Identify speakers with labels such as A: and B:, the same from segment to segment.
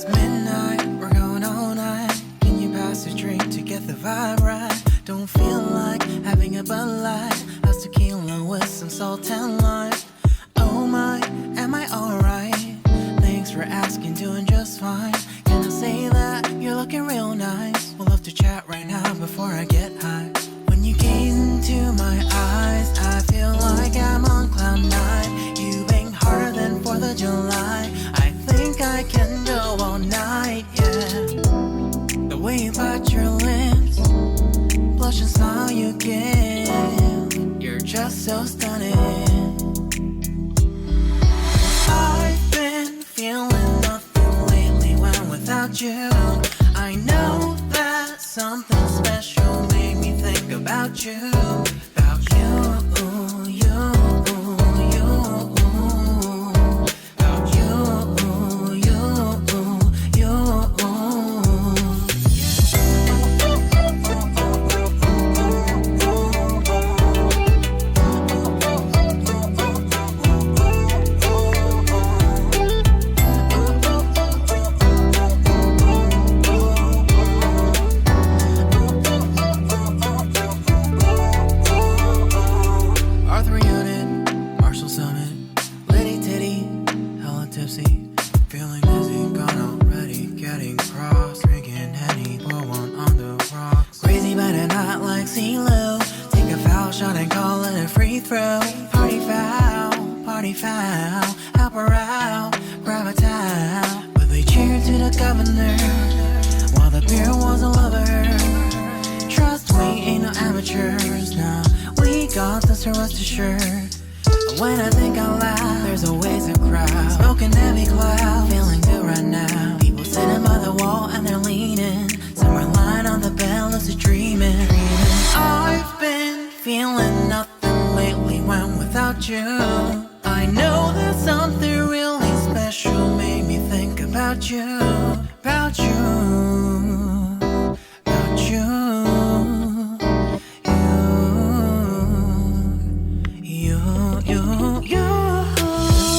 A: It's midnight, we're going all night. Can you pass a drink to get the vibe right? Don't feel like having a Bud Light. How's tequila with some salt and lime? Oh my, am I alright? Thanks for asking, doing just fine. Can I say that you're looking real nice? We'll love to chat right now before I get high. When you gaze into my eyes, I feel like I'm on cloud nine. You bang harder than 4th of July. I think I can go all night, yeah. The way you bite your lips, blush and smile you give, you're just so stunning. I've been feeling nothing lately when without you. I know that something special made me think about you. About you, you, you. About you, you, you. Feeling dizzy, gone already, getting cross, drinking Henny, pour one on the rocks. Crazy but not like CeeLo. Take a foul shot and call it a free throw. Party foul, help her out, grab a towel. But they cheered to the governor, while the beer was a lover. Trust we ain't no amateurs, nah, we got this, rest assured. When I think out loud, there's always a crowd. Smoking heavy cloud, feeling good right now. People sitting by the wall and they're leaning. Some are lying on the bed, lucid dreaming. I've been feeling nothing lately when without you. I know that something really special made me think about you. About you. About you.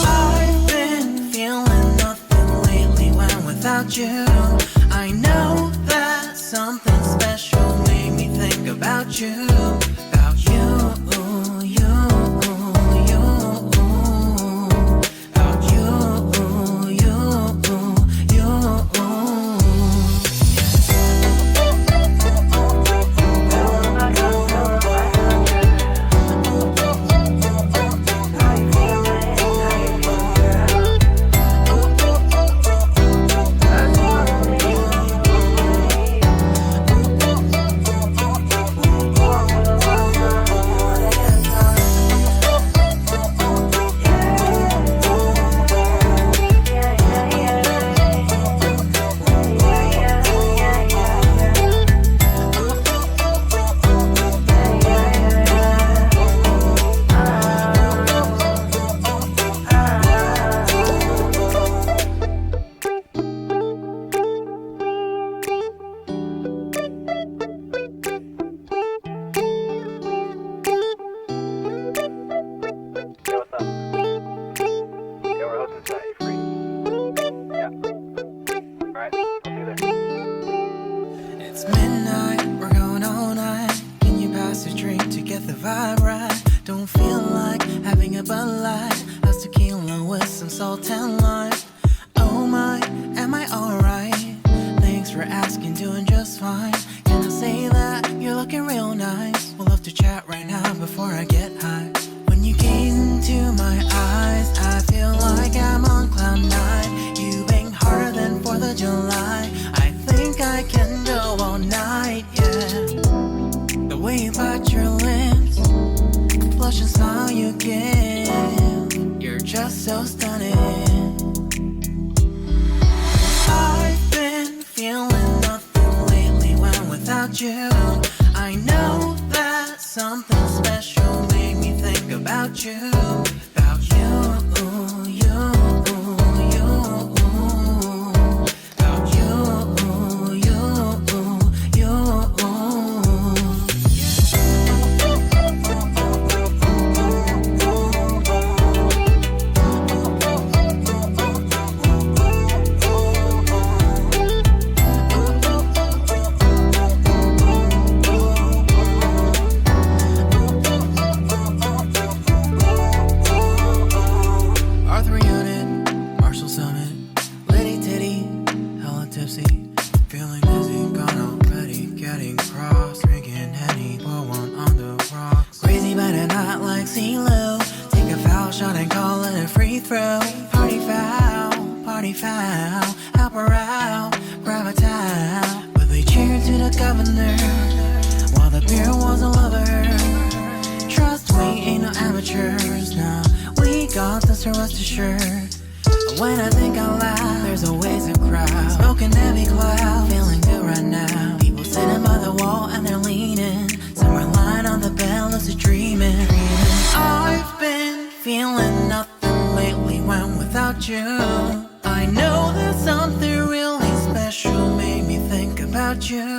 A: I've been feeling nothing lately when without you. I know that something special made me think about you. About you, you, you. About you, you, you. It's midnight, we're going all night. Can you pass a drink to get the vibe right? Don't feel like having a Bud Light. How's tequila with some salt and lime? Oh my, am I alright? Thanks for asking, doing just fine. Can I say that you're looking real nice? We'll love to chat right now before I get high. When you gaze into my eyes, I feel like I'm on cloud nine. You bang harder than 4th of July. I think I can go all night, yeah. The way you bite your lips, blush and smile you give, you're just so stunning. I've been feeling nothing lately when without you. I know that something special made me think about you. About you, you, you. About you, you, you. foul. Help her out, grab a towel. But they cheered to the governor while the beer was all over her. Trust we ain't no amateurs, nah. We got this, so rest assured. When I think out loud, there's always a crowd. Smoking heavy cloud, feeling good right now. People sitting by the wall and they're leaning. Some are lying on the bed, lucid dreaming. I've been feeling nothing lately when without you. I know that something really special made me think about you.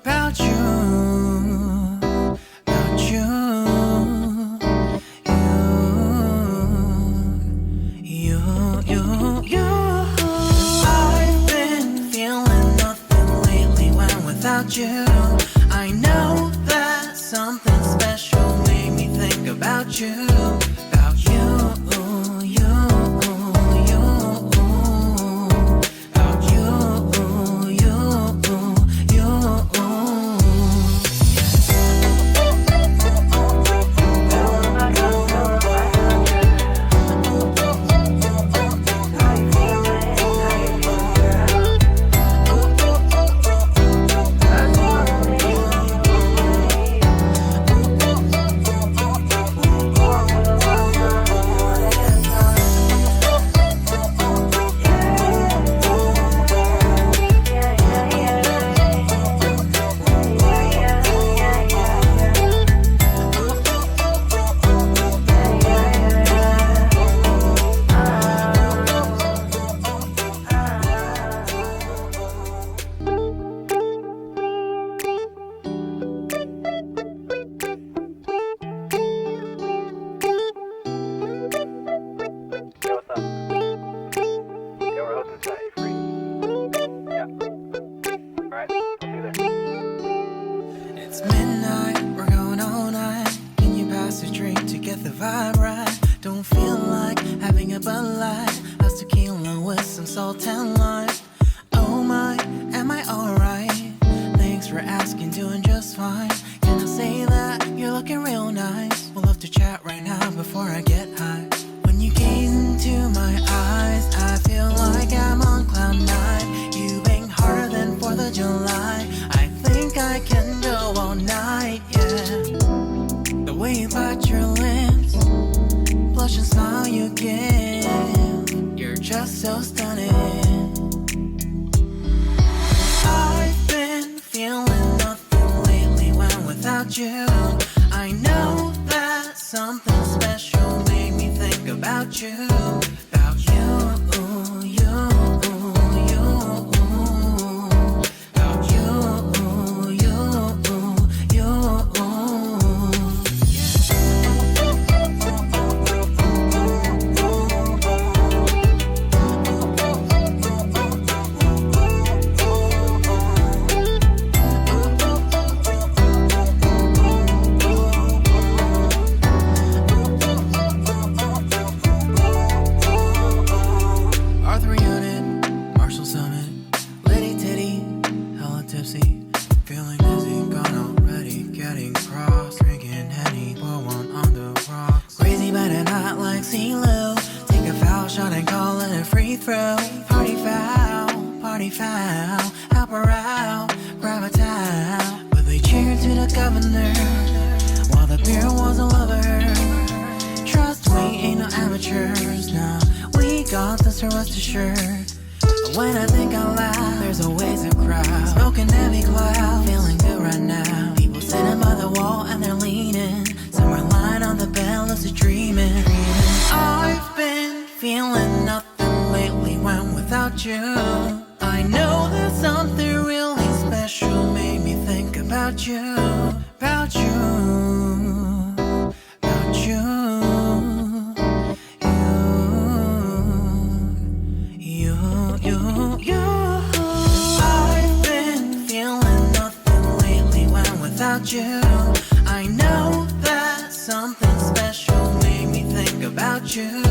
A: About you. About you. I've been feeling nothing lately when without you. I know that something special made me think about you. About you, you, you. About you, you, you. It's midnight, we're going all night. Can you pass a drink to get the vibe right? Don't feel like having a Bud Light. How's tequila with some salt and lime? Oh my, am I alright? Thanks for asking, doing just fine. Can I say that you're looking real nice? We'll love to chat right now before I get high. When you gaze into my eyes, I feel like I'm on cloud nine. You bang harder than 4th of July. I think I can go all night, yeah. The way you bite your lips, blush and smile you give, you're just so stunning. I've been feeling nothing lately when without you. I know that something special made me think about you. About you, you. Feeling dizzy, gone already, getting cross. Drinking Henny, pour one on the rocks. Crazy but not like CeeLo. Take a foul shot and call it a free throw. Party foul, help her out, grab a towel. But they cheered to the governor while the beer was all over her. Trust we ain't no amateurs, nah. We got this, so rest assured. When I think out loud, there's always a crowd. Smoking heavy cloud, feeling good right now. People sitting by the wall and they're leaning. Some are lying on the bed, lucid dreaming. I've been feeling nothing lately when without you. I know that something really special made me think about you. About you. About you. I've been feeling nothing lately when without you. I know that something special made me think about you.